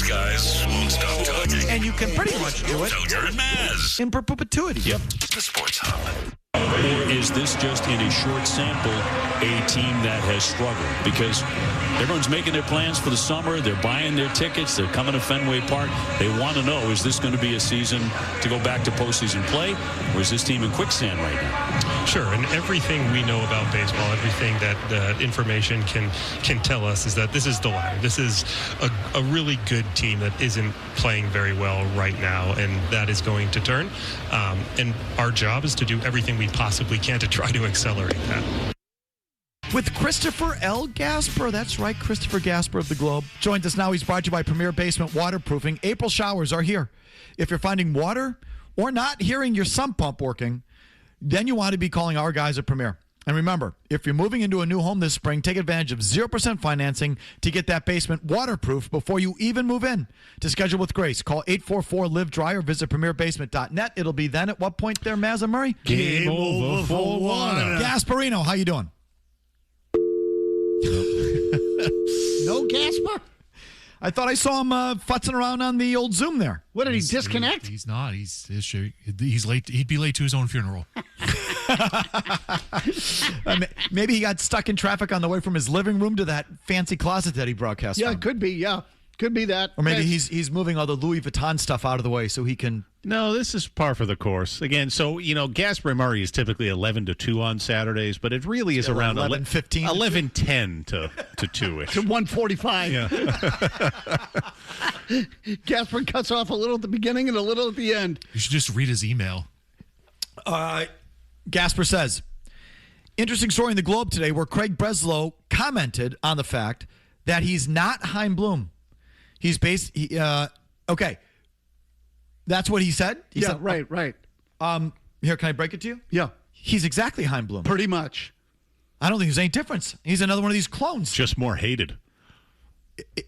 guys won't stop talking. And you can pretty much do it Felger and Maz. in perpetuity. Yep. The Sports Hub. Or is this just in a short sample a team that has struggled? Because everyone's making their plans for the summer. They're buying their tickets. They're coming to Fenway Park. They want to know, is this going to be a season to go back to postseason play? Or is this team in quicksand right now? Sure, and everything we know about baseball, everything that information can tell us is that this is the latter. This is a really good team that isn't playing very well right now, and that is going to turn. And our job is to do everything we possibly can to try to accelerate that. With Christopher L. Gasper. That's right, Christopher Gasper of the Globe. Joins us now. He's brought to you by Premier Basement Waterproofing. April showers are here. If you're finding water or not hearing your sump pump working, then you want to be calling our guys at Premier. And remember, if you're moving into a new home this spring, take advantage of 0% financing to get that basement waterproof before you even move in. To schedule with Grace, call 844-LIVE-DRY or visit premierBasement.net. It'll be then at what point there, Maz and Murray? Game over for water. Gasparino, how you doing? No Gasper? I thought I saw him futzing around on the old Zoom there. What, did he disconnect? He's not. He's late. He'd be late to his own funeral. Maybe he got stuck in traffic on the way from his living room to that fancy closet that he broadcast Yeah, from. it could be. Yeah, could be that. Or maybe he's moving all the Louis Vuitton stuff out of the way so he can. No, this is par for the course. Again, so, Gasper Murray is typically 11 to 2 on Saturdays, but it really is around 11:15. 11:10 to 2-ish. To 1:45. Yeah. Gasper cuts off a little at the beginning and a little at the end. You should just read his email. Gasper says, interesting story in the Globe today where Craig Breslow commented on the fact that he's not Chaim Bloom. He's okay. That's what he said? He said, right. Here, can I break it to you? Yeah. He's exactly Chaim Bloom. Pretty much. I don't think there's any difference. He's another one of these clones. Just more hated.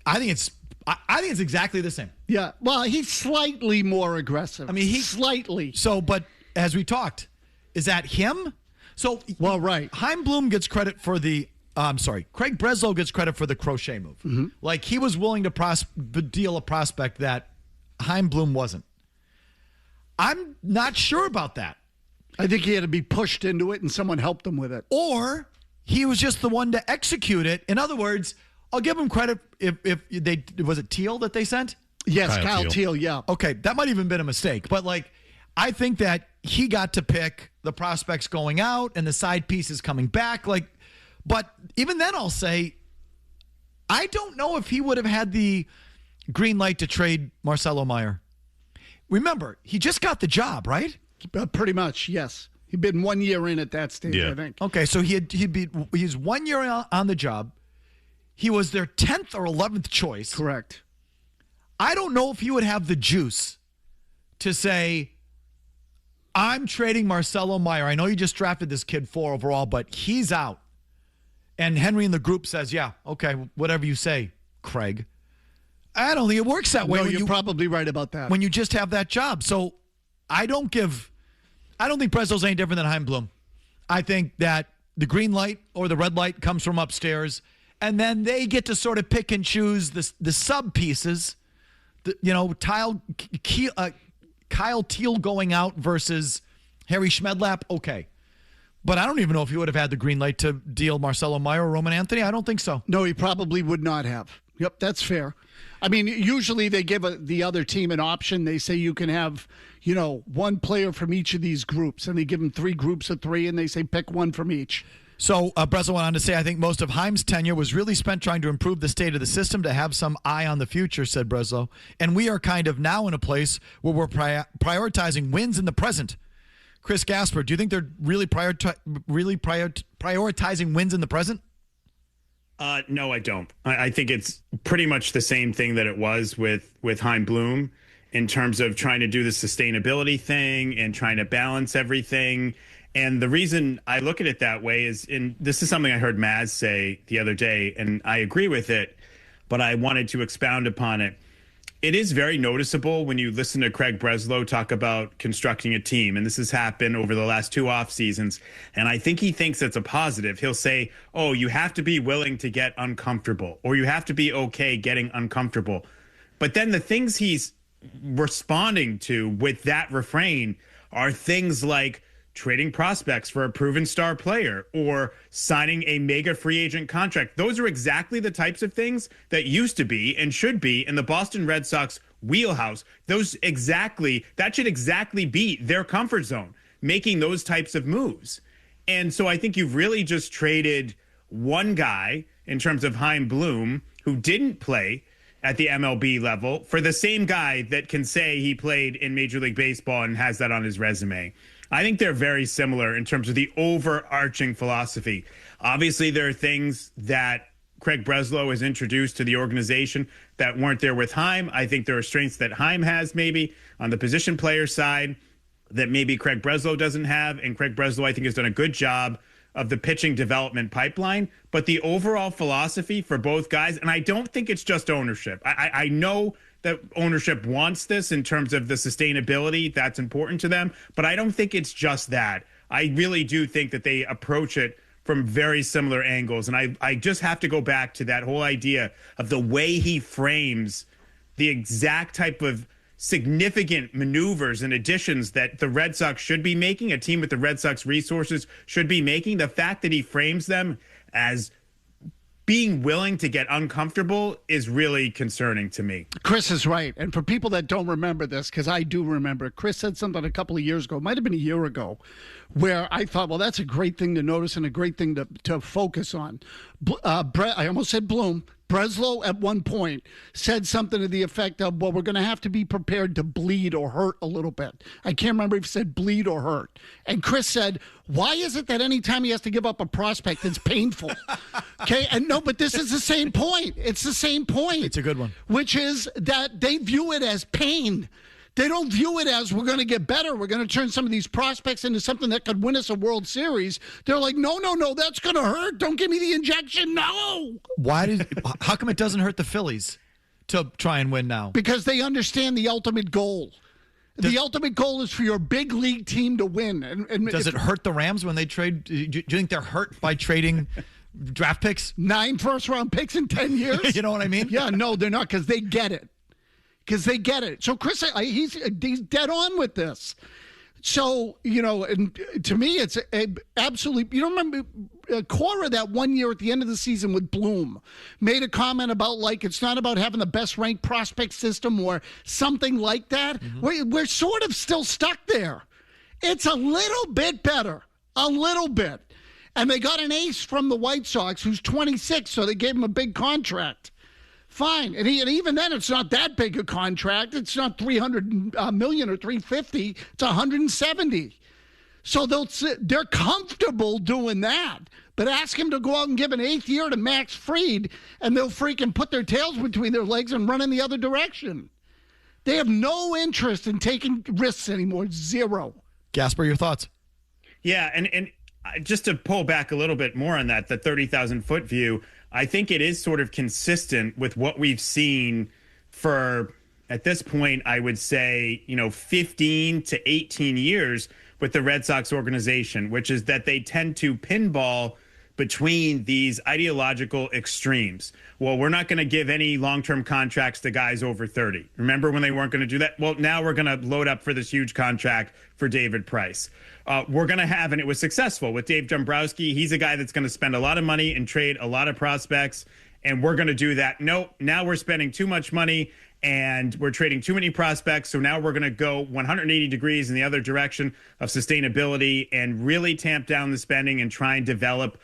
I think it's exactly the same. Yeah. Well, he's slightly more aggressive. I mean, slightly. So, but as we talked, is that him? So, well, right. Chaim Bloom gets credit for Craig Breslow gets credit for the crochet move. Mm-hmm. Like, he was willing to deal a prospect that Chaim Bloom wasn't. I'm not sure about that. I think he had to be pushed into it and someone helped him with it. Or he was just the one to execute it. In other words, I'll give him credit if was it Teal that they sent? Yes, Kyle Teal, yeah. Okay, that might even been a mistake. But, I think that he got to pick the prospects going out and the side pieces coming back. But even then I'll say, I don't know if he would have had the green light to trade Marcelo Meyer. Remember, he just got the job, right? Pretty much, yes. He'd been 1 year in at that stage, I think. Okay, so he's 1 year on the job. He was their 10th or 11th choice. Correct. I don't know if he would have the juice to say, I'm trading Marcelo Meyer. I know you just drafted this kid 4 overall, but he's out. And Henry in the group says, yeah, okay, whatever you say, Craig. I don't think it works that way. No, you're probably right about that. When you just have that job. So I don't think Breslow's any different than Chaim Bloom. I think that the green light or the red light comes from upstairs, and then they get to sort of pick and choose the sub pieces. Kyle Teal going out versus Harry Schmedlap, okay. But I don't even know if he would have had the green light to deal Marcelo Meyer or Roman Anthony. I don't think so. No, he probably would not have. Yep, that's fair. I mean, usually they give the other team an option. They say you can have, one player from each of these groups, and they give them 3 groups of 3, and they say pick one from each. So Breslow went on to say, I think most of Chaim's tenure was really spent trying to improve the state of the system to have some eye on the future, said Breslow. And we are kind of now in a place where we're prioritizing wins in the present. Chris Gasper, do you think they're really prioritizing wins in the present? No, I don't. I think it's pretty much the same thing that it was with Chaim Bloom in terms of trying to do the sustainability thing and trying to balance everything. And the reason I look at it that way is, and this is something I heard Maz say the other day, and I agree with it, but I wanted to expound upon it. It is very noticeable when you listen to Craig Breslow talk about constructing a team, and this has happened over the last 2 off seasons, and I think he thinks it's a positive. He'll say, oh, you have to be willing to get uncomfortable, or you have to be okay getting uncomfortable. But then the things he's responding to with that refrain are things like trading prospects for a proven star player or signing a mega free agent contract. Those are exactly the types of things that used to be and should be in the Boston Red Sox wheelhouse. That should exactly be their comfort zone, making those types of moves. And so I think you've really just traded one guy in terms of Chaim Bloom, who didn't play at the MLB level, for the same guy that can say he played in Major League Baseball and has that on his resume. I think they're very similar in terms of the overarching philosophy. Obviously, there are things that Craig Breslow has introduced to the organization that weren't there with Chaim. I think there are strengths that Chaim has maybe on the position player side that maybe Craig Breslow doesn't have. And Craig Breslow, I think, has done a good job of the pitching development pipeline. But the overall philosophy for both guys, and I don't think it's just ownership. I know that ownership wants this in terms of the sustainability. That's important to them. But I don't think it's just that. I really do think that they approach it from very similar angles. And I just have to go back to that whole idea of the way he frames the exact type of significant maneuvers and additions that the Red Sox should be making, a team with the Red Sox resources should be making. The fact that he frames them as being willing to get uncomfortable is really concerning to me. Chris is right. And for people that don't remember this, because I do remember, Chris said something a couple of years ago, it might have been a year ago, where I thought, well, that's a great thing to notice and a great thing to focus on. I almost said Bloom. Breslow at one point said something to the effect of, well, we're going to have to be prepared to bleed or hurt a little bit. I can't remember if he said bleed or hurt. And Chris said, why is it that anytime he has to give up a prospect, it's painful? Okay, and no, but this is the same point. It's the same point. It's a good one. Which is that they view it as pain. They don't view it as we're going to get better. We're going to turn some of these prospects into something that could win us a World Series. They're like, no, that's going to hurt. Don't give me the injection. No. How come it doesn't hurt the Phillies to try and win now? Because they understand the ultimate goal. The ultimate goal is for your big league team to win. And does it hurt the Rams when they trade? Do you think they're hurt by trading draft picks? 9 first-round picks in 10 years? You know what I mean? Yeah, no, they're not, because they get it. So Chris, he's dead on with this. So, and to me, it's absolutely, remember Cora that one year at the end of the season with Bloom made a comment about, like, it's not about having the best ranked prospect system or something like that. Mm-hmm. We're sort of still stuck there. It's a little bit better, a little bit. And they got an ace from the White Sox who's 26, so they gave him a big contract. Fine. And even then, it's not that big a contract. It's not $300 million or $350. It's $170. So they're comfortable doing that. But ask him to go out and give an 8th year to Max Fried, and they'll freaking put their tails between their legs and run in the other direction. They have no interest in taking risks anymore. Zero. Gasper, your thoughts? Yeah, and just to pull back a little bit more on that, the 30,000-foot view, I think it is sort of consistent with what we've seen for, at this point, I would say, 15 to 18 years with the Red Sox organization, which is that they tend to pinball between these ideological extremes. Well, we're not going to give any long-term contracts to guys over 30. Remember when they weren't going to do that? Well, now we're going to load up for this huge contract for David Price. We're going to have, and it was successful with Dave Dombrowski. He's a guy that's going to spend a lot of money and trade a lot of prospects, and we're going to do that. No, now we're spending too much money and we're trading too many prospects. So now we're going to go 180 degrees in the other direction of sustainability and really tamp down the spending and try and develop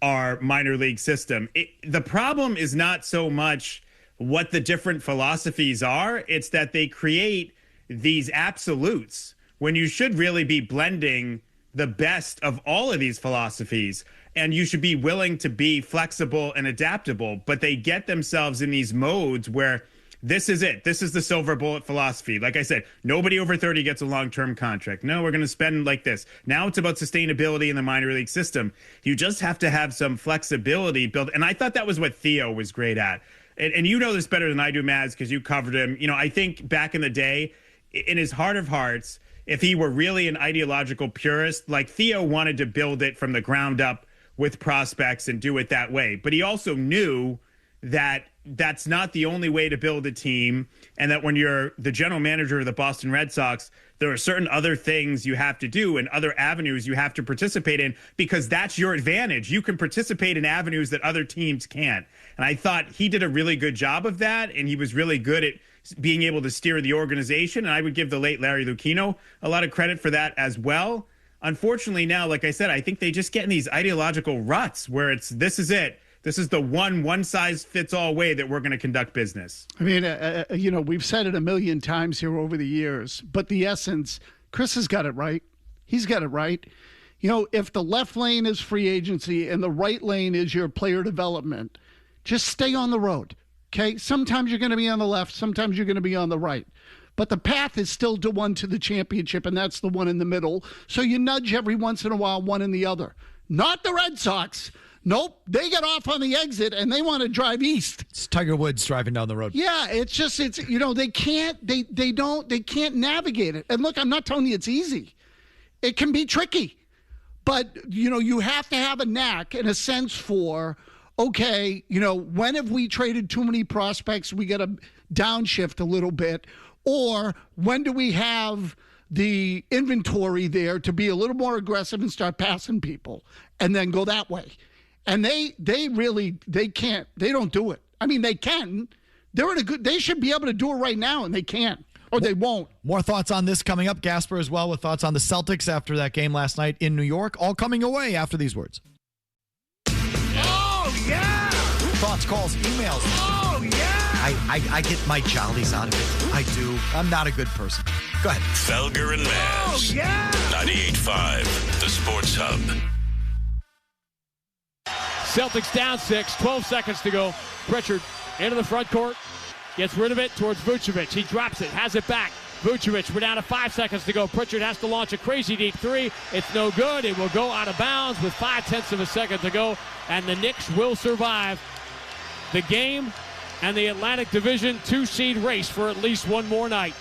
our minor league system. The problem is not so much what the different philosophies are. It's that they create these absolutes when you should really be blending the best of all of these philosophies, and you should be willing to be flexible and adaptable. But they get themselves in these modes where this is it. This is the silver bullet philosophy. Like I said, nobody over 30 gets a long-term contract. No, we're going to spend like this. Now it's about sustainability in the minor league system. You just have to have some flexibility built. And I thought that was what Theo was great at. And you know this better than I do, Maz, because you covered him. I think back in the day, in his heart of hearts, if he were really an ideological purist, like Theo wanted to build it from the ground up with prospects and do it that way. But he also knew that that's not the only way to build a team, and that when you're the general manager of the Boston Red Sox, there are certain other things you have to do and other avenues you have to participate in, because that's your advantage. You can participate in avenues that other teams can't. And I thought he did a really good job of that, and he was really good at being able to steer the organization. And I would give the late Larry Lucchino a lot of credit for that as well. Unfortunately now, like I said, I think they just get in these ideological ruts where this is it. This is the one-size-fits-all way that we're going to conduct business. I mean, we've said it a million times here over the years, but the essence, Chris has got it right. He's got it right. If the left lane is free agency and the right lane is your player development, just stay on the road, okay? Sometimes you're going to be on the left, sometimes you're going to be on the right. But the path is still to the championship, and that's the one in the middle. So you nudge every once in a while, one and the other. Not the Red Sox. Nope, they get off on the exit and they want to drive east. It's Tiger Woods driving down the road. Yeah, they can't navigate it. And look, I'm not telling you it's easy. It can be tricky. But, you have to have a knack and a sense for, okay, when have we traded too many prospects? We got to downshift a little bit. Or when do we have the inventory there to be a little more aggressive and start passing people and then go that way? And they can't. They don't do it. I mean, they can. They should be able to do it right now, and they can't, or they won't. More thoughts on this coming up. Gasper as well with thoughts on the Celtics after that game last night in New York. All coming away after these words. Oh, yeah! Thoughts, calls, emails. Oh, yeah! I get my jollies out of it. I do. I'm not a good person. Go ahead. Felger and Maz. Oh, yeah! 98.5, the Sports Hub. Celtics down 6, 12 seconds to go. Pritchard into the front court, gets rid of it towards Vucevic. He drops it, has it back. Vucevic, we're down to 5 seconds to go. Pritchard has to launch a crazy deep three. It's no good. It will go out of bounds with 0.5 of a second to go, and the Knicks will survive the game and the Atlantic Division 2-seed race for at least one more night.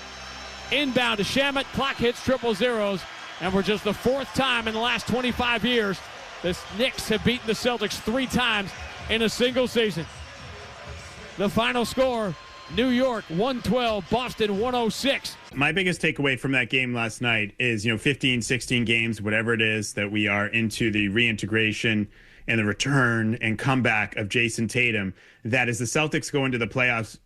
Inbound to Shamet, clock hits triple zeros, and we're just the fourth time in the last 25 years the Knicks have beaten the Celtics 3 times in a single season. The final score, New York 112, Boston 106. My biggest takeaway from that game last night is, 15, 16 games, whatever it is, that we are into the reintegration and the return and comeback of Jayson Tatum, that as the Celtics go into the playoffs,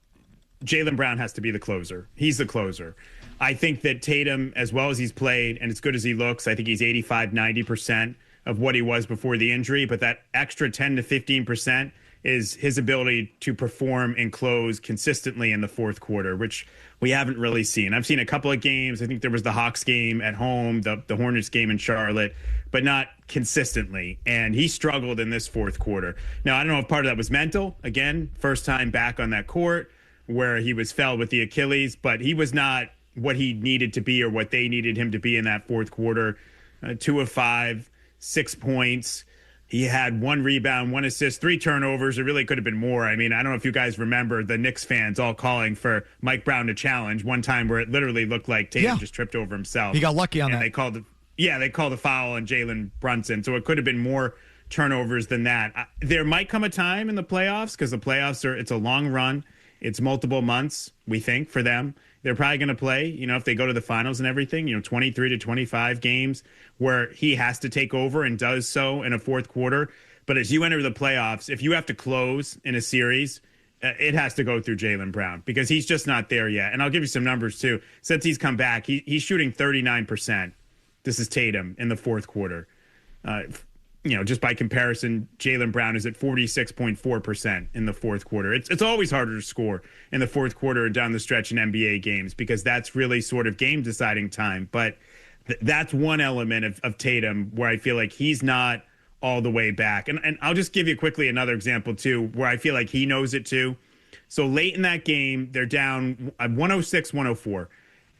Jaylen Brown has to be the closer. He's the closer. I think that Tatum, as well as he's played and as good as he looks, I think he's 85, 90% of what he was before the injury, but that extra 10 to 15% is his ability to perform and close consistently in the fourth quarter, which we haven't really seen. I've seen a couple of games. I think there was the Hawks game at home, the Hornets game in Charlotte, but not consistently. And he struggled in this fourth quarter. Now, I don't know if part of that was mental. Again, first time back on that court where he was felled with the Achilles, but he was not what he needed to be or what they needed him to be in that fourth quarter. 2 of 5. 6 points. He had 1 rebound, 1 assist, 3 turnovers. It really could have been more. I mean, I don't know if you guys remember the Knicks fans all calling for Mike Brown to challenge one time where it literally looked like Tatum just tripped over himself. He got lucky on that. They called a foul on Jalen Brunson. So it could have been more turnovers than that. There might come a time in the playoffs, because the playoffs it's a long run. It's multiple months, we think, for them. They're probably going to play, if they go to the finals and everything, 23 to 25 games where he has to take over and does so in a fourth quarter. But as you enter the playoffs, if you have to close in a series, it has to go through Jaylen Brown, because he's just not there yet. And I'll give you some numbers, too. Since he's come back, he's shooting 39%. This is Tatum in the fourth quarter. Just by comparison, Jaylen Brown is at 46.4% in the fourth quarter. It's always harder to score in the fourth quarter and down the stretch in NBA games, because that's really sort of game deciding time. But that's one element of Tatum where I feel like he's not all the way back. And I'll just give you quickly another example, too, where I feel like he knows it, too. So late in that game, they're down 106-104.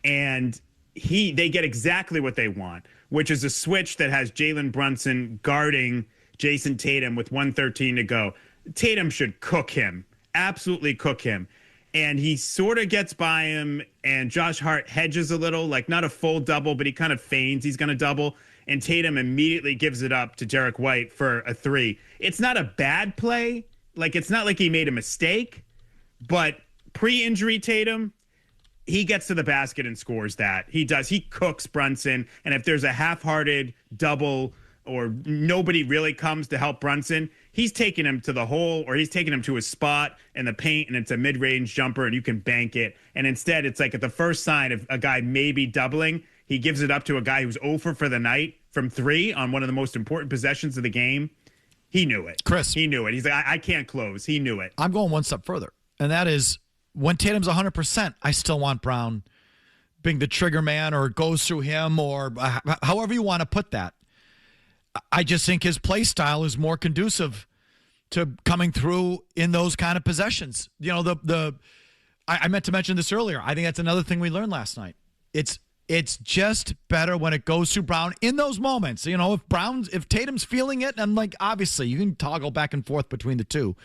And they get exactly what they want, which is a switch that has Jalen Brunson guarding Jayson Tatum with 1:13 to go. Tatum should cook him, absolutely cook him. And he sort of gets by him, and Josh Hart hedges a little, like not a full double, but he kind of feigns he's going to double. And Tatum immediately gives it up to Derek White for a 3. It's not a bad play. like it's not like he made a mistake, but pre-injury Tatum, he gets to the basket and scores that. He does. He cooks Brunson. And if there's a half-hearted double or nobody really comes to help Brunson, he's taking him to the hole or he's taking him to a spot in the paint and it's a mid-range jumper and you can bank it. And instead, it's like at the first sign of a guy maybe doubling, he gives it up to a guy who's 0 for the night from 3 on one of the most important possessions of the game. He knew it. Chris. He knew it. He's like, I can't close. He knew it. I'm going one step further, and that is when Tatum's 100%, I still want Brown being the trigger man or it goes through him or however you want to put that. I just think his play style is more conducive to coming through in those kind of possessions. You know, I meant to mention this earlier. I think that's another thing we learned last night. It's just better when it goes through Brown in those moments. You know, if Tatum's feeling it, and like obviously you can toggle back and forth between the two.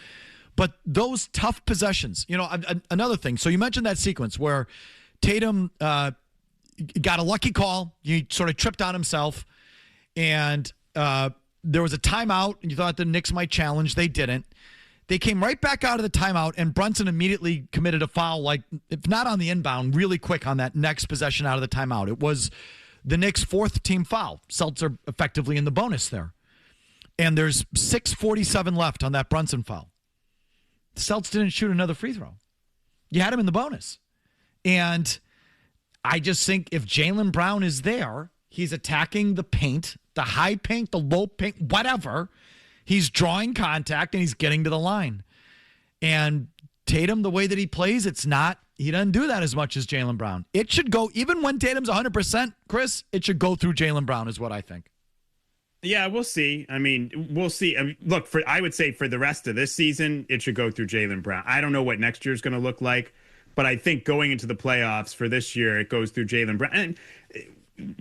But those tough possessions, you know, another thing. So you mentioned that sequence where Tatum got a lucky call. He sort of tripped on himself, and there was a timeout, and you thought the Knicks might challenge. They didn't. They came right back out of the timeout, and Brunson immediately committed a foul, like, if not on the inbound, really quick on that next possession out of the timeout. It was the Knicks' 4th team foul. Celtics are effectively in the bonus there. And there's 6:47 left on that Brunson foul. The Celtics didn't shoot another free throw. You had him in the bonus. And I just think if Jaylen Brown is there, he's attacking the paint, the high paint, the low paint, whatever. He's drawing contact and he's getting to the line. And Tatum, the way that he plays, he doesn't do that as much as Jaylen Brown. It should go, even when Tatum's 100%, Chris, it should go through Jaylen Brown is what I think. Yeah, we'll see. I mean, we'll see. I mean, look, I would say for the rest of this season, it should go through Jaylen Brown. I don't know what next year's going to look like, but I think going into the playoffs for this year, it goes through Jaylen Brown. And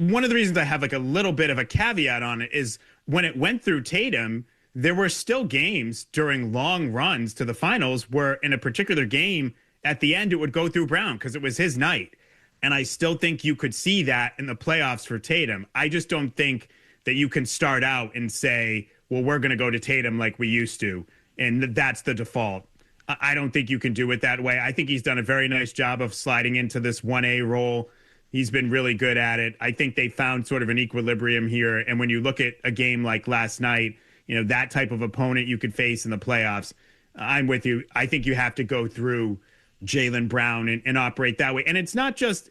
one of the reasons I have like a little bit of a caveat on it is when it went through Tatum, there were still games during long runs to the finals where in a particular game at the end, it would go through Brown because it was his night. And I still think you could see that in the playoffs for Tatum. I just don't think that you can start out and say, well, we're going to go to Tatum like we used to. And that's the default. I don't think you can do it that way. I think he's done a very nice job of sliding into this 1A role. He's been really good at it. I think they found sort of an equilibrium here. And when you look at a game like last night, you know, that type of opponent you could face in the playoffs, I'm with you. I think you have to go through Jaylen Brown and operate that way. And it's not just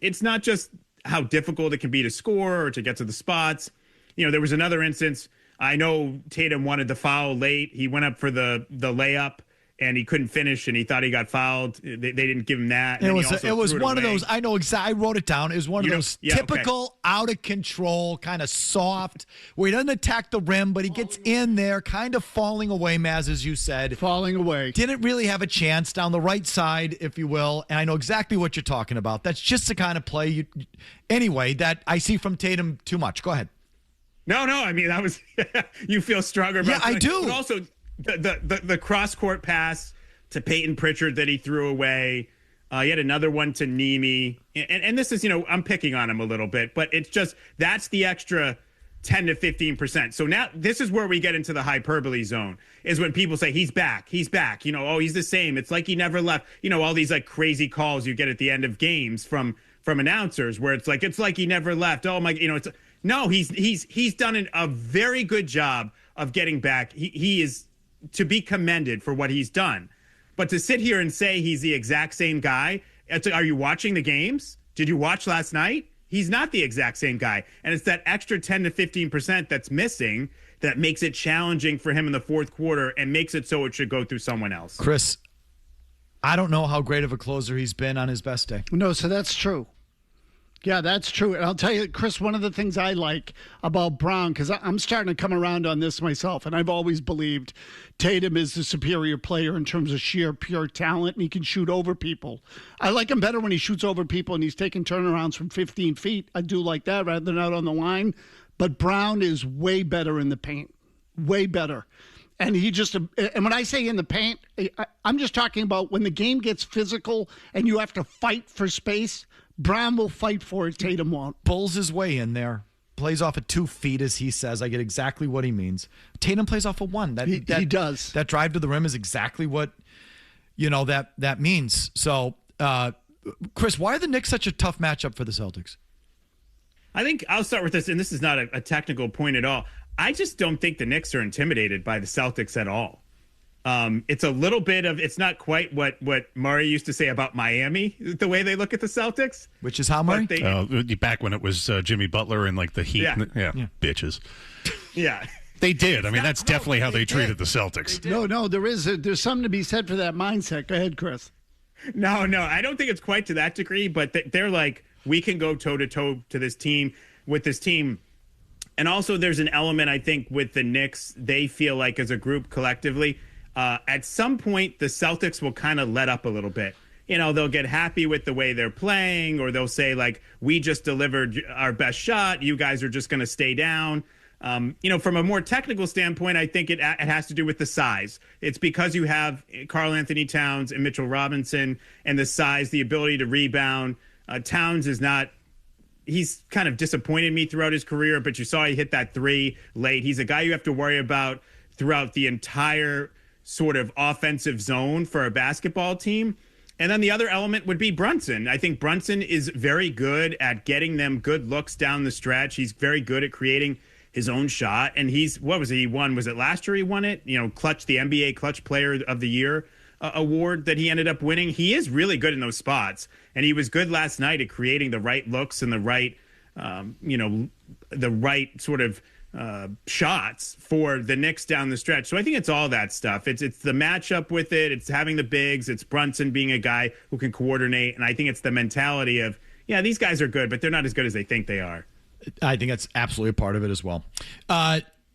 how difficult it can be to score or to get to the spots. You know, there was another instance. I know Tatum wanted the foul late. He went up for the layup and he couldn't finish and he thought he got fouled. They didn't give him that. It was one of those. I know exactly. I wrote it down. It was one of those typical out of control, kind of soft, where he doesn't attack the rim, but he gets in there, kind of falling away, Maz, as you said. Falling away. Didn't really have a chance down the right side, if you will. And I know exactly what you're talking about. That's just the kind of play anyway, that I see from Tatum too much. Go ahead. No. I mean, that was you feel stronger about. Yeah, I do. But also the cross court pass to Peyton Pritchard that he threw away. He had another one to Nemi, and this is, you know, I'm picking on him a little bit, but it's just that's the extra 10 to 15%. So now this is where we get into the hyperbole zone. Is when people say he's back. You know, oh, he's the same. It's like he never left. You know, all these like crazy calls you get at the end of games from announcers where it's like he never left. Oh my, you know, it's. No, he's done a very good job of getting back. He is to be commended for what he's done. But to sit here and say he's the exact same guy, are you watching the games? Did you watch last night? He's not the exact same guy. And it's that extra 10 to 15% that's missing that makes it challenging for him in the fourth quarter and makes it so it should go through someone else. Chris, I don't know how great of a closer he's been on his best day. No, so that's true. Yeah, that's true. And I'll tell you, Chris, one of the things I like about Brown, because I'm starting to come around on this myself, and I've always believed Tatum is the superior player in terms of sheer, pure talent, and he can shoot over people. I like him better when he shoots over people and he's taking turnarounds from 15 feet. I do like that rather than out on the line. But Brown is way better in the paint, way better. And and when I say in the paint, I'm just talking about when the game gets physical and you have to fight for space. Brown will fight for it. Tatum won't. Pulls his way in there. plays off of 2 feet, as he says. I get exactly what he means. Tatum plays off of 1. He does. That drive to the rim is exactly what, that means. So, Chris, why are the Knicks such a tough matchup for the Celtics? I think I'll start with this, and this is not a technical point at all. I just don't think the Knicks are intimidated by the Celtics at all. It's a little bit of, it's not quite what Murray used to say about Miami, the way they look at the Celtics. Which is how, Murray? Back when it was Jimmy Butler and like the Heat. Yeah. Bitches. Yeah. They did. I mean, that's definitely how they treated the Celtics. No, there's something to be said for that mindset. Go ahead, Chris. No, I don't think it's quite to that degree, but they're like, we can go toe-to-toe with this team. And also there's an element, I think, with the Knicks, they feel like as a group collectively, at some point, the Celtics will kind of let up a little bit. They'll get happy with the way they're playing, or they'll say, like, we just delivered our best shot. You guys are just going to stay down. From a more technical standpoint, I think it has to do with the size. It's because you have Karl Anthony Towns and Mitchell Robinson, and the size, the ability to rebound. Towns is not... He's kind of disappointed me throughout his career, but you saw he hit that 3 late. He's a guy you have to worry about throughout the entire sort of offensive zone for a basketball team. And then the other element would be Brunson. I think Brunson is very good at getting them good looks down the stretch. He's very good at creating his own shot. And he won? Was it last year he won it? The NBA Clutch Player of the Year award that he ended up winning. He is really good in those spots. And he was good last night at creating the right looks and the right, the right sort of shots for the Knicks down the stretch. So I think it's all that stuff. It's the matchup with it. It's having the bigs. It's Brunson being a guy who can coordinate. And I think it's the mentality of, these guys are good, but they're not as good as they think they are. I think that's absolutely a part of it as well.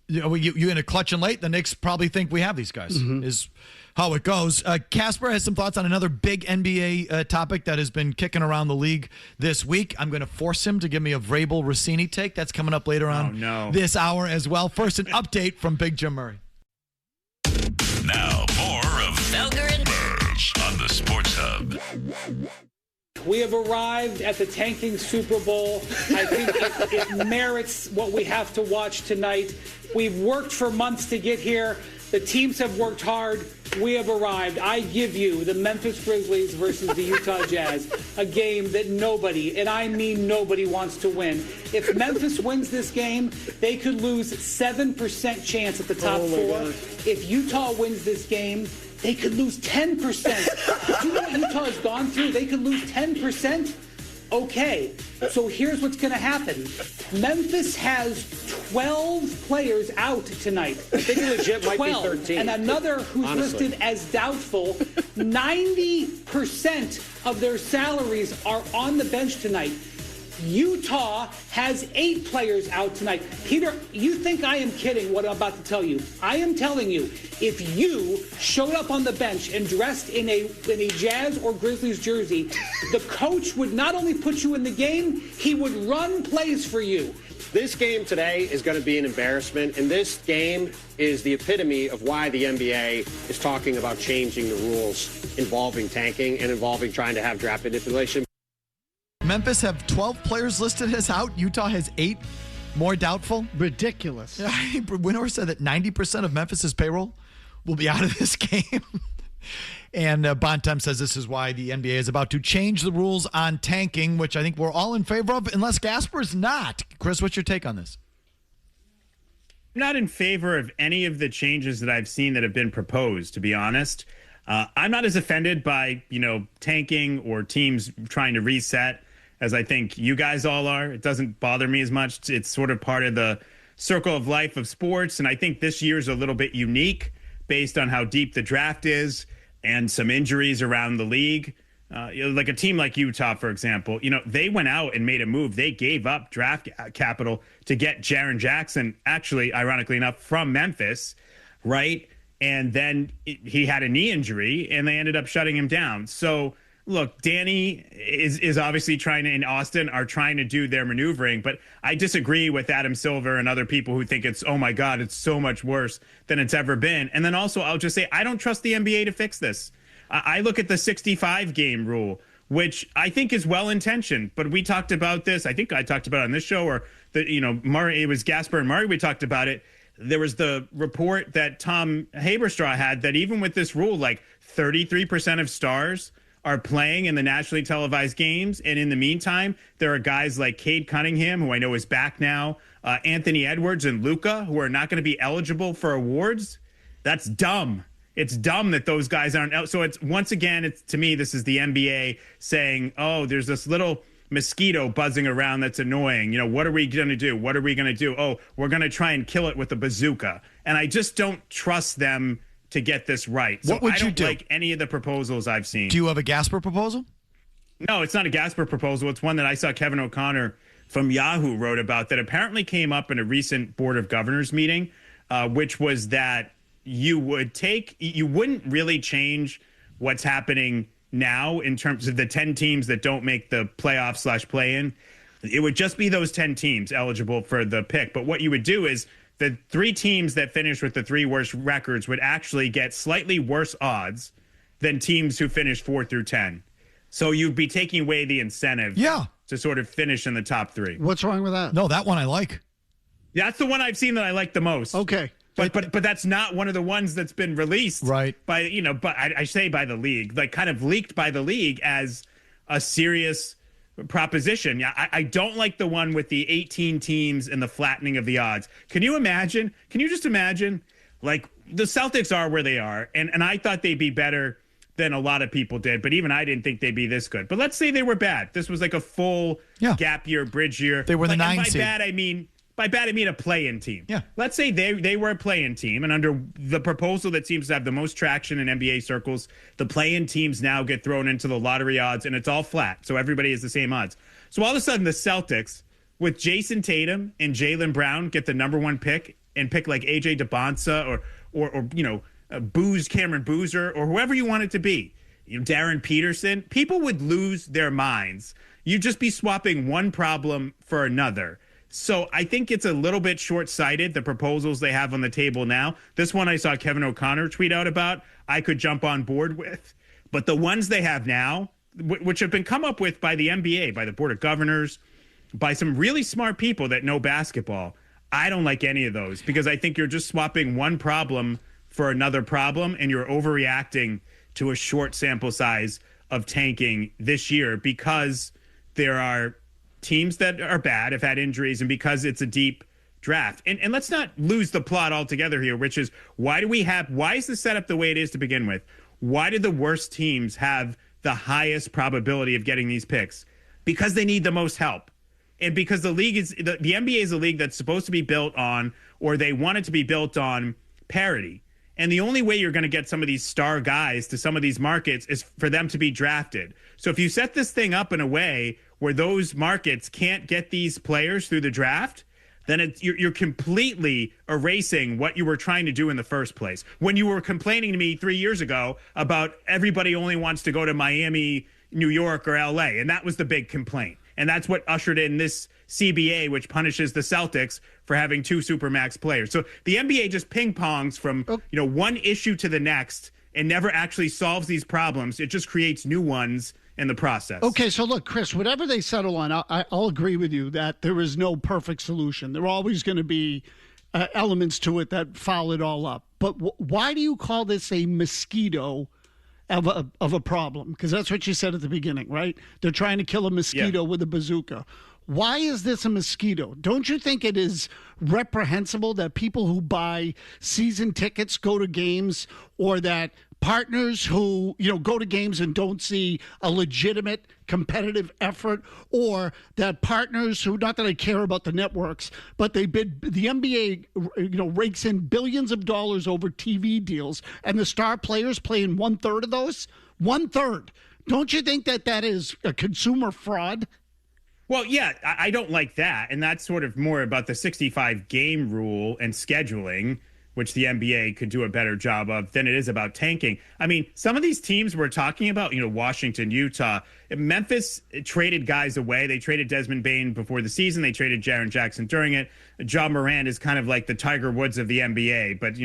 You in a clutch and late, the Knicks probably think we have these guys, is how it goes. Gasper has some thoughts on another big NBA topic that has been kicking around the league this week. I'm going to force him to give me a Vrabel Russini take. That's coming up later on this hour as well. First, an update from Big Jim Murray. Now, more of Felger and Murs on the Sports Hub. We have arrived at the tanking Super Bowl. I think it merits what we have to watch tonight. We've worked for months to get here. The teams have worked hard. We have arrived. I give you the Memphis Grizzlies versus the Utah Jazz, a game that nobody, and I mean nobody, wants to win. If Memphis wins this game, they could lose 7% chance at the top 4. If Utah wins this game, they could lose 10%. Do you know what Utah has gone through? They could lose 10%. Okay, so here's what's going to happen. Memphis has 12 players out tonight. I think legit might be 13. And another who's listed as doubtful. 90% of their salaries are on the bench tonight. Utah has 8 players out tonight. Peter, you think I am kidding what I'm about to tell you. I am telling you, if you showed up on the bench and dressed in a Jazz or Grizzlies jersey, the coach would not only put you in the game, he would run plays for you. This game today is going to be an embarrassment, and this game is the epitome of why the NBA is talking about changing the rules involving tanking and involving trying to have draft manipulation. Memphis have 12 players listed as out. Utah has 8 more doubtful. Ridiculous. Winnower said that 90% of Memphis's payroll will be out of this game. And Bontemps says this is why the NBA is about to change the rules on tanking, which I think we're all in favor of, unless Gasper's not. Chris, what's your take on this? I'm not in favor of any of the changes that I've seen that have been proposed, to be honest. I'm not as offended by, tanking or teams trying to reset as I think you guys all are. It doesn't bother me as much. It's sort of part of the circle of life of sports. And I think this year's a little bit unique based on how deep the draft is and some injuries around the league. Like a team like Utah, for example, they went out and made a move. They gave up draft capital to get Jaren Jackson, actually, ironically enough, from Memphis, right? And then he had a knee injury, and they ended up shutting him down. So, look, Danny is obviously and Austin are trying to do their maneuvering, but I disagree with Adam Silver and other people who think it's, oh my God, it's so much worse than it's ever been. And then also, I'll just say, I don't trust the NBA to fix this. I look at the 65-game rule which I think is well-intentioned. But we talked about this. I think I talked about it on this show, or Murray, it was Gasper and Murray. We talked about it. There was the report that Tom Haberstraw had that even with this rule, like 33% of stars are playing in the nationally televised games. And in the meantime, there are guys like Cade Cunningham, who I know is back now, Anthony Edwards and Luka, who are not going to be eligible for awards. That's dumb. It's dumb that those guys aren't out. So it's, once again, it's, to me, this is the NBA saying, oh, there's this little mosquito buzzing around that's annoying. What are we going to do? What are we going to do? Oh, we're going to try and kill it with a bazooka. And I just don't trust them to get this right. So what would I don't you do? like any of the proposals I've seen. Do you have a Gasper proposal? No, it's not a Gasper proposal. It's one that I saw Kevin O'Connor from Yahoo wrote about that apparently came up in a recent Board of Governors meeting, which was that you wouldn't really change what's happening now in terms of the 10 teams that don't make the playoffs / play-in. It would just be those 10 teams eligible for the pick. But what you would do is the 3 teams that finish with the 3 worst records would actually get slightly worse odds than teams who finish 4 through 10. So you'd be taking away the incentive to sort of finish in the top 3. What's wrong with that? No, that one I like. That's the one I've seen that I like the most. Okay. But that's not one of the ones that's been released by, but I say by the league, like kind of leaked by the league as a serious proposition. Yeah, I don't like the one with the 18 teams and the flattening of the odds. Can you just imagine, like, the Celtics are where they are, and I thought they'd be better than a lot of people did, but even I didn't think they'd be this good. But let's say they were bad. This was like a full gap year, bridge year. They were the 9 seed. By bad, I mean a play-in team. Yeah. Let's say they were a play-in team, and under the proposal that seems to have the most traction in NBA circles, the play-in teams now get thrown into the lottery odds, and it's all flat, so everybody has the same odds. So all of a sudden, the Celtics, with Jayson Tatum and Jaylen Brown, get the number 1 pick and pick like AJ DeBonsa or Cameron Boozer, or whoever you want it to be. Darren Peterson. People would lose their minds. You'd just be swapping one problem for another. So I think it's a little bit short-sighted, the proposals they have on the table now. This one I saw Kevin O'Connor tweet out about, I could jump on board with. But the ones they have now, which have been come up with by the NBA, by the Board of Governors, by some really smart people that know basketball, I don't like any of those, because I think you're just swapping one problem for another problem, and you're overreacting to a short sample size of tanking this year is there are teams that are bad, have had injuries, and because it's a deep draft. And let's not lose the plot altogether here, which is why is the setup the way it is to begin with? Why did the worst teams have the highest probability of getting these picks? Because they need the most help. And because the NBA is a league that's supposed to be built on, or they want it to be built on, parity. And the only way you're going to get some of these star guys to some of these markets is for them to be drafted. So if you set this thing up in a way where those markets can't get these players through the draft, then you're completely erasing what you were trying to do in the first place. When you were complaining to me 3 years ago about everybody only wants to go to Miami, New York, or LA, and that was the big complaint. And that's what ushered in this CBA, which punishes the Celtics for having 2 Supermax players. So the NBA just ping-pongs from one issue to the next and never actually solves these problems. It just creates new ones in the process. Okay, so look, Chris, whatever they settle on, I'll agree with you that there is no perfect solution. There are always going to be elements to it that foul it all up. But why do you call this a mosquito of a problem? Because that's what you said at the beginning, right? They're trying to kill a mosquito with a bazooka. Why is this a mosquito? Don't you think it is reprehensible that people who buy season tickets go to games, or that partners who, go to games and don't see a legitimate competitive effort, or that partners who, not that I care about the networks, but the NBA, rakes in billions of dollars over TV deals, and the star players play in 1/3 of those? 1/3. Don't you think that is a consumer fraud? Well, yeah, I don't like that. And that's sort of more about the 65 game rule and scheduling, which the NBA could do a better job of, than it is about tanking. I mean, some of these teams we're talking about, Washington, Utah, Memphis traded guys away. They traded Desmond Bane before the season. They traded Jaren Jackson during it. Ja Morant is kind of like the Tiger Woods of the NBA, but,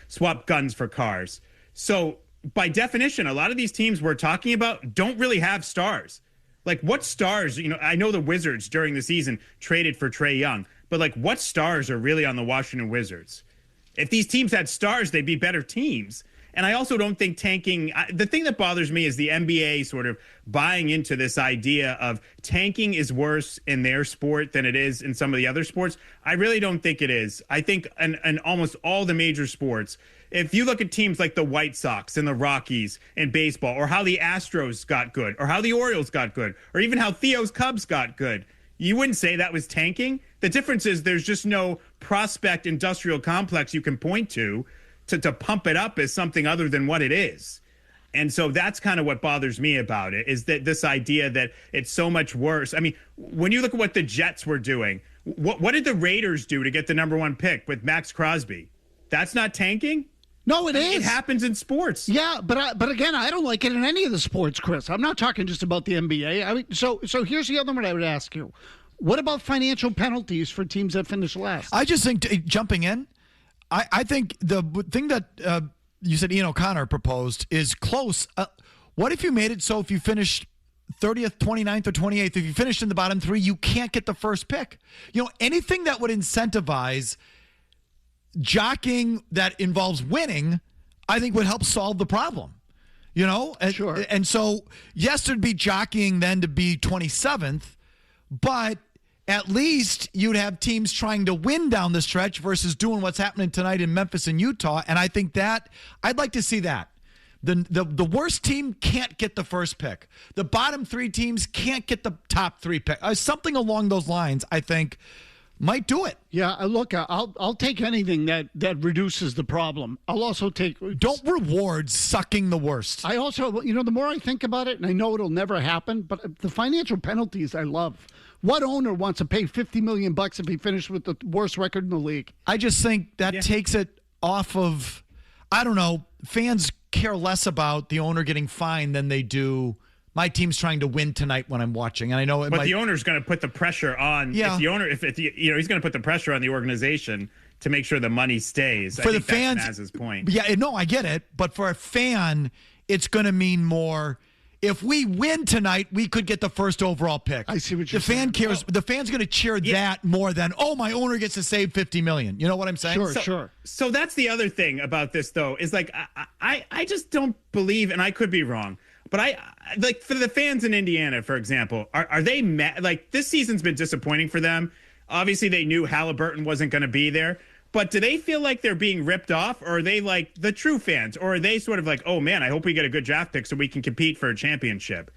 swap guns for cars. So by definition, a lot of these teams we're talking about don't really have stars. Like, what stars, I know the Wizards during the season traded for Trae Young, but like, what stars are really on the Washington Wizards? If these teams had stars, they'd be better teams. And I also don't think tanking, the thing that bothers me is the NBA sort of buying into this idea of tanking is worse in their sport than it is in some of the other sports. I really don't think it is. I think in almost all the major sports, if you look at teams like the White Sox and the Rockies in baseball, or how the Astros got good, or how the Orioles got good, or even how Theo's Cubs got good, you wouldn't say that was tanking. The difference is there's just no prospect industrial complex you can point to pump it up as something other than what it is. And so that's kind of what bothers me about it, is that this idea that it's so much worse. I mean, when you look at what the Jets were doing, what did the Raiders do to get the number 1 pick with Max Crosby? That's not tanking? No, it is. It happens in sports. Yeah, but again, I don't like it in any of the sports, Chris. I'm not talking just about the NBA. I mean, so here's the other one I would ask you. What about financial penalties for teams that finish last? I just think, jumping in, I think the thing that you said Ian O'Connor proposed is close. What if you made it so if you finished 30th, 29th, or 28th, if you finished in the bottom 3, you can't get the first pick? Anything that would incentivize jockeying that involves winning, I think would help solve the problem. Sure. And so, yes, there'd be jockeying then to be 27th, but at least you'd have teams trying to win down the stretch versus doing what's happening tonight in Memphis and Utah. And I think that I'd like to see that. The worst team can't get the first pick. The bottom 3 teams can't get the top 3 pick. Something along those lines, I think, might do it. Yeah, look, I'll take anything that reduces the problem. I'll also take... Don't reward sucking the worst. I also, the more I think about it, and I know it'll never happen, but the financial penalties I love. What owner wants to pay $50 million if he finished with the worst record in the league? I just think that takes it off of, I don't know, fans care less about the owner getting fined than they do my team's trying to win tonight when I'm watching. And I know the owner's going to put the pressure on. Yeah. He's going to put the pressure on the organization to make sure the money stays. For the fans, that's Naz's point. Yeah, no, I get it. But for a fan, it's going to mean more. If we win tonight, we could get the first overall pick. I see what you're saying. The fan cares. The fan's going to cheer that more than, my owner gets to save $50 million. You know what I'm saying? Sure. So that's the other thing about this, though, is like I just don't believe, and I could be wrong, but I like for the fans in Indiana, for example, are they mad? Like, this season's been disappointing for them. Obviously, they knew Halliburton wasn't going to be there. But do they feel like they're being ripped off, or are they like the true fans, or are they sort of like, oh man, I hope we get a good draft pick so we can compete for a championship?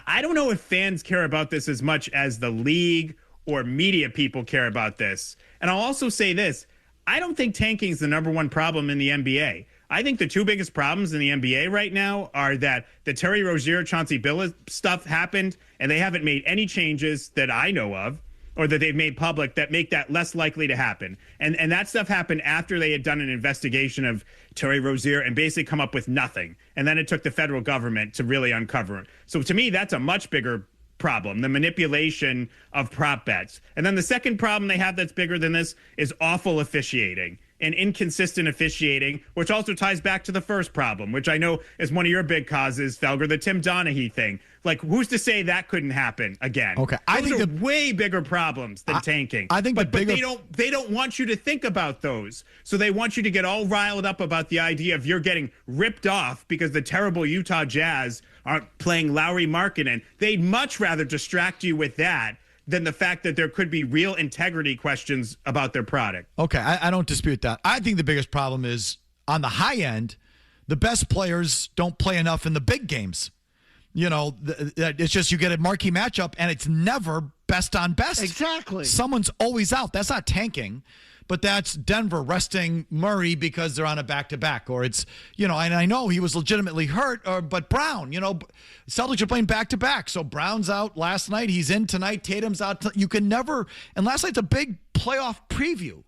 I don't know if fans care about this as much as the league or media people care about this. And I'll also say this. I don't think tanking is the number 1 problem in the NBA. I think the 2 biggest problems in the NBA right now are that the Terry Rozier, Chauncey Billups stuff happened, and they haven't made any changes that I know of, or that they've made public, that make that less likely to happen. And that stuff happened after they had done an investigation of Terry Rozier and basically come up with nothing. And then it took the federal government to really uncover it. So to me, that's a much bigger problem, the manipulation of prop bets. And then the second problem they have that's bigger than this is awful officiating and inconsistent officiating, which also ties back to the first problem, which I know is one of your big causes, Felger, the Tim Donaghy thing. Like, who's to say that couldn't happen again? Okay, I think those are way bigger problems than tanking. I think, but they don't want you to think about those. So they want you to get all riled up about the idea of you're getting ripped off because the terrible Utah Jazz aren't playing Lauri Markkanen. They'd much rather distract you with that than the fact that there could be real integrity questions about their product. Okay, I don't dispute that. I think the biggest problem is on the high end, the best players don't play enough in the big games. It's just you get a marquee matchup, and it's never best on best. Exactly. Someone's always out. That's not tanking, but that's Denver resting Murray because they're on a back-to-back. Or it's, and I know he was legitimately hurt, but Brown, Celtics are playing back-to-back. So Brown's out last night. He's in tonight. Tatum's out. You can never, and last night's a big playoff preview.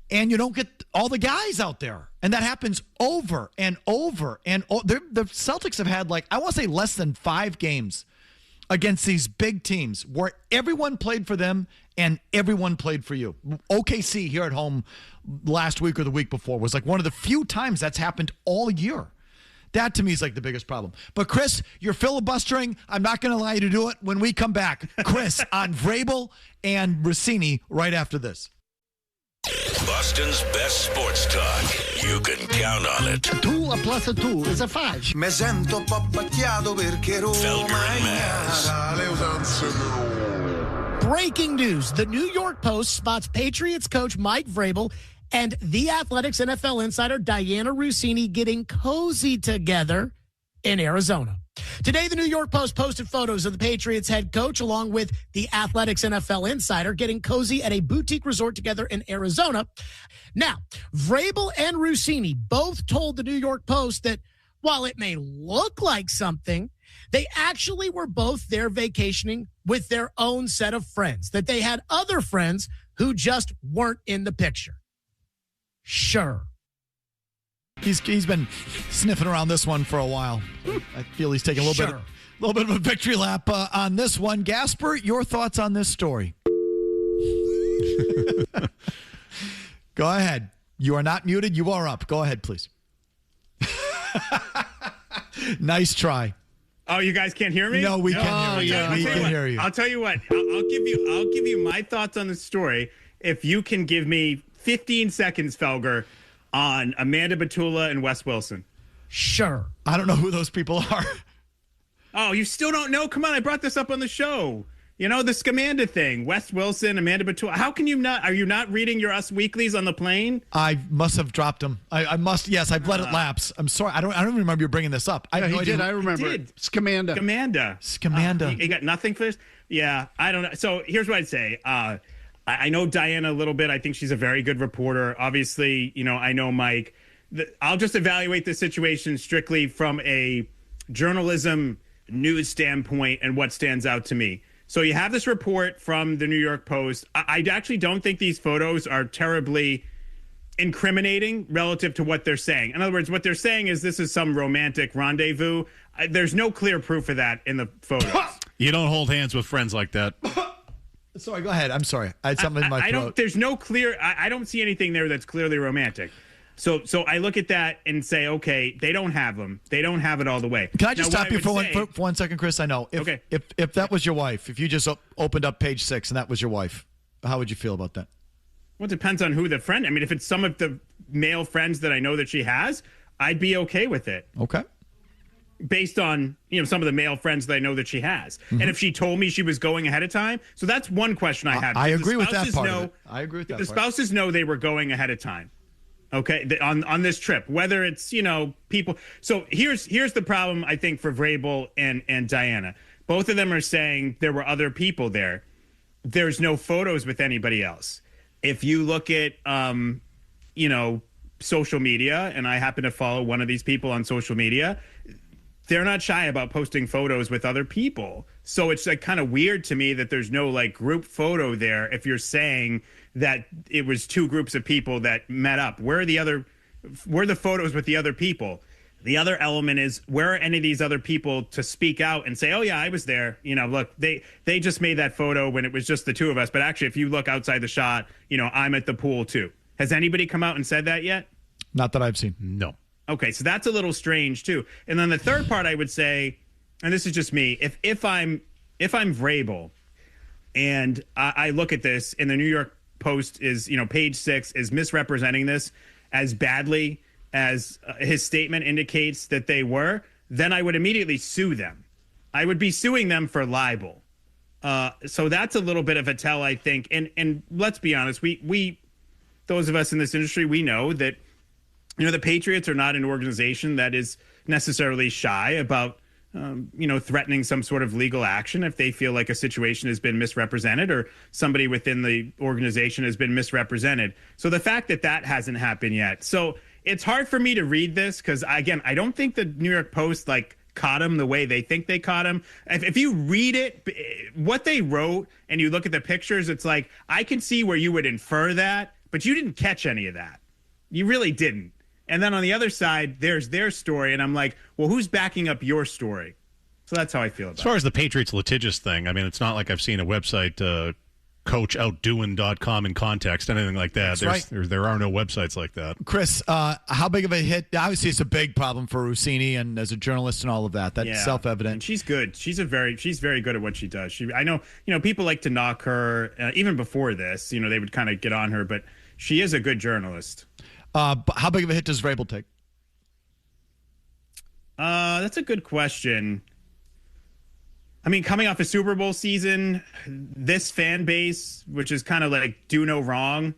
And you don't get all the guys out there. And that happens over and over. And the Celtics have had, I want to say less than 5 games against these big teams where everyone played for them and everyone played for you. OKC here at home last week or the week before was one of the few times that's happened all year. That to me is like the biggest problem. But Chris, you're filibustering. I'm not going to allow you to do it. When we come back, Chris on Vrabel and Russini right after this. Boston's best sports talk. You can count on it. 2 plus 2 is a 5. Me sento un po' abbacchiato perché Felger and Maz. Breaking news. The New York Post spots Patriots coach Mike Vrabel and The Athletic's NFL insider Dianna Russini getting cozy together in Arizona. Today, the New York Post posted photos of the Patriots head coach along with The Athletic's NFL insider getting cozy at a boutique resort together in Arizona. Now, Vrabel and Russini both told the New York Post that while it may look like something, they actually were both there vacationing with their own set of friends, that they had other friends who just weren't in the picture. Sure. He's been sniffing around this one for a while. I feel he's taking a little bit of a victory lap on this one. Gasper, your thoughts on this story? Go ahead. You are not muted. You are up. Go ahead, please. Nice try. Oh, you guys can't hear me? No, we can hear you. We can hear you. I'll tell you what. I'll give you my thoughts on the story if you can give me 15 seconds, Felger, on Amanda Batula and Wes Wilson. Sure. I don't know who those people are. Oh, you still don't know? Come on, I brought this up on the show. You know, the Scamanda thing. Wes Wilson, Amanda Batula. How can you not? Are you not reading your Us Weeklies on the plane? I must have dropped them. I must. Yes, I've let it lapse. I'm sorry. I don't even remember you bringing this up. I remember. Did. Scamanda. You got nothing for this? Yeah, I don't know. So here's what I'd say. I know Dianna a little bit. I think she's a very good reporter. Obviously, you know, I know Mike. I'll just evaluate the situation strictly from a journalism news standpoint and what stands out to me. So you have this report from the New York Post. I actually don't think these photos are terribly incriminating relative to what they're saying. In other words, what they're saying is this is some romantic rendezvous. There's no clear proof of that in the photos. You don't hold hands with friends like that. Sorry, go ahead. I'm sorry. I had something in my throat. There's no clear. I don't see anything there that's clearly romantic. So I look at that and say, okay, they don't have them. They don't have it all the way. Can I just stop you for 1 second, Chris? I know. If that was your wife, if you just opened up page 6 and that was your wife, how would you feel about that? Well, it depends on who the friend. I mean, if it's some of the male friends that I know that she has, I'd be okay with it. Okay. Based on, you know, some of the male friends that I know that she has. Mm-hmm. And if she told me she was going ahead of time. So that's one question I have. I agree with that part of it. I agree with that part. The spouses know they were going ahead of time. Okay, on this trip, whether it's, you know, people. So here's the problem, I think, for Vrabel and Dianna. Both of them are saying there were other people there. There's no photos with anybody else. If you look at, you know, social media, and I happen to follow one of these people on social media, they're not shy about posting photos with other people. So it's like kind of weird to me that there's no like group photo there if you're saying that it was two groups of people that met up. Where are the photos with the other people? The other element is, where are any of these other people to speak out and say, oh yeah, I was there. You know, look, they just made that photo when it was just the two of us. But actually, if you look outside the shot, you know, I'm at the pool too. Has anybody come out and said that yet? Not that I've seen. No. Okay, so that's a little strange too. And then the third part I would say, and this is just me, if I'm Vrabel and I look at this and the New York Post is, you know, page 6 is misrepresenting this as badly as his statement indicates that they were, then I would immediately sue them. I would be suing them for libel. So that's a little bit of a tell, I think. And let's be honest, we those of us in this industry, we know that, you know, the Patriots are not an organization that is necessarily shy about, you know, threatening some sort of legal action if they feel like a situation has been misrepresented or somebody within the organization has been misrepresented. So the fact that that hasn't happened yet. So it's hard for me to read this because, again, I don't think the New York Post, like, caught him the way they think they caught him. If you read it, what they wrote, and you look at the pictures, it's like, I can see where you would infer that, but you didn't catch any of that. You really didn't. And then on the other side, there's their story. And I'm like, well, who's backing up your story? So that's how I feel about it. As far as the Patriots litigious thing, I mean, it's not like I've seen a website coachoutdoing.com in context, anything like that. That's right. There are no websites like that. Chris, how big of a hit? Obviously, it's a big problem for Russini and as a journalist and all of that. That's self-evident. And she's good. She's very good at what she does. I know, people like to knock her even before this. They would kind of get on her, but she is a good journalist. How big of a hit does Vrabel take? That's a good question. I mean, coming off a Super Bowl season, this fan base, which is kind of like do no wrong.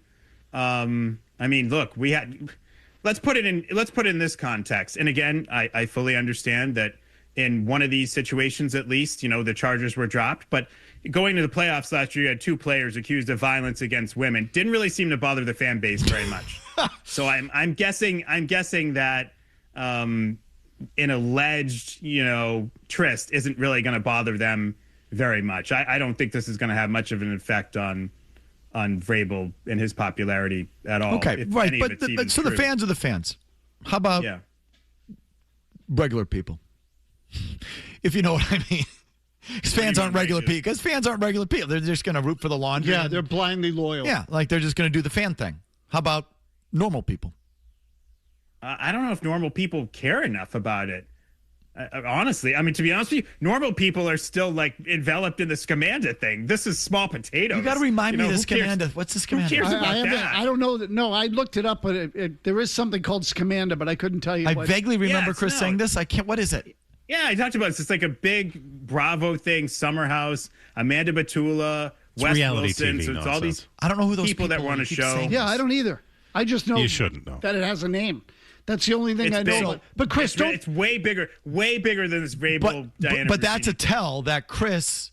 I mean, look, let's put it in this context. And again, I fully understand that in one of these situations, at least, the charges were dropped. But going to the playoffs last year, you had 2 players accused of violence against women. Didn't really seem to bother the fan base very much. So I'm guessing that an alleged, tryst isn't really going to bother them very much. I don't think this is going to have much of an effect on Vrabel and his popularity at all. Okay, right. But so the fans are the fans. How about regular people? If you know what I mean. Because fans aren't regular people. They're just going to root for the laundry. Yeah, they're blindly loyal. Yeah, like they're just going to do the fan thing. How about normal people? I don't know if normal people care enough about it. Honestly, I mean, to be honest with you, normal people are still like enveloped in the Scamanda thing. This is small potatoes. You got to remind me of the Scamanda. What's the Scamanda? Who cares about that? I don't know that. No, I looked it up, but there is something called Scamanda, but I couldn't tell you. I vaguely remember Chris saying this. I can't. What is it? Yeah, I talked about this. It's like a big Bravo thing. Summer House, Amanda Batula, Wes Wilson. TV so it's all these. I don't know who those people that were on a show. Yeah, I don't either. I just know you shouldn't know that it has a name. That's the only thing I know. But Chris, it's way bigger than this Vrabel. But that's a tell that Chris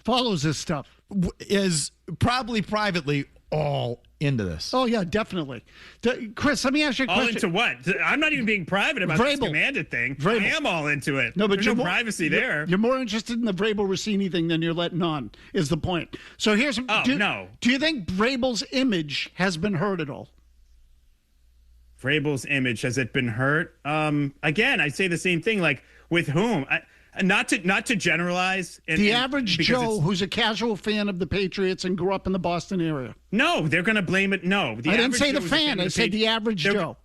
follows this stuff. Is probably privately all into this. Oh yeah, definitely. Chris, let me ask you a question. All into what? I'm not even being private about this Commanded thing. Vrabel. I am all into it. No, but there's no privacy there. You're more interested in the Vrabel Russini thing than you're letting on. Is the point? So here's. No. Do you think Vrabel's image has been hurt at all? Vrabel's image, has it been hurt? Again, I say the same thing. Like with whom? Not to generalize. The average Joe who's a casual fan of the Patriots and grew up in the Boston area. No, they're going to blame it. No, I didn't say the fan. I said the average Joe.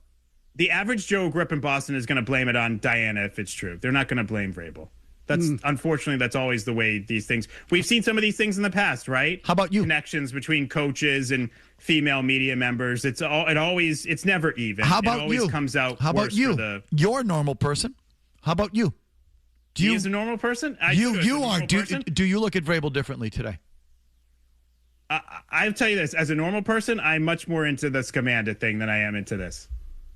The average Joe who grew up in Boston is going to blame it on Dianna if it's true. They're not going to blame Vrabel. Unfortunately, that's always the way these things. We've seen some of these things in the past, right? How about you? Connections between coaches and female media members. It's never even. How about it always you? Comes out. How about you? You're a normal person. How about you? He's a normal person. You are. Do you look at Vrabel differently today? I'll tell you this: as a normal person, I'm much more into the Scamanda thing than I am into this.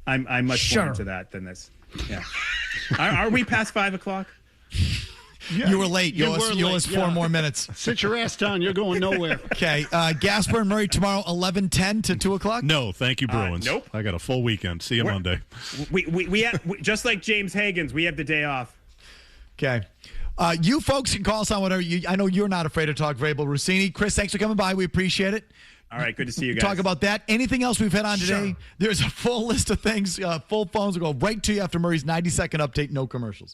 I'm much more into that than this. Yeah. Are we past 5 o'clock? Yeah. You were late. You owe us 4 more minutes. Sit your ass down. You're going nowhere. Okay. Gasper and Murray tomorrow, 11:10 to 2 o'clock? No, thank you, Bruins. Nope. I got a full weekend. See you Monday. We have, just like James Hagens, we have the day off. Okay. You folks can call us on whatever I know you're not afraid to talk Vrabel Russini. Chris, thanks for coming by. We appreciate it. All right, good to see you guys. Talk about that. Anything else we've had on today? Sure. There's a full list of things. Full phones will go right to you after Murray's 90-second update. No commercials.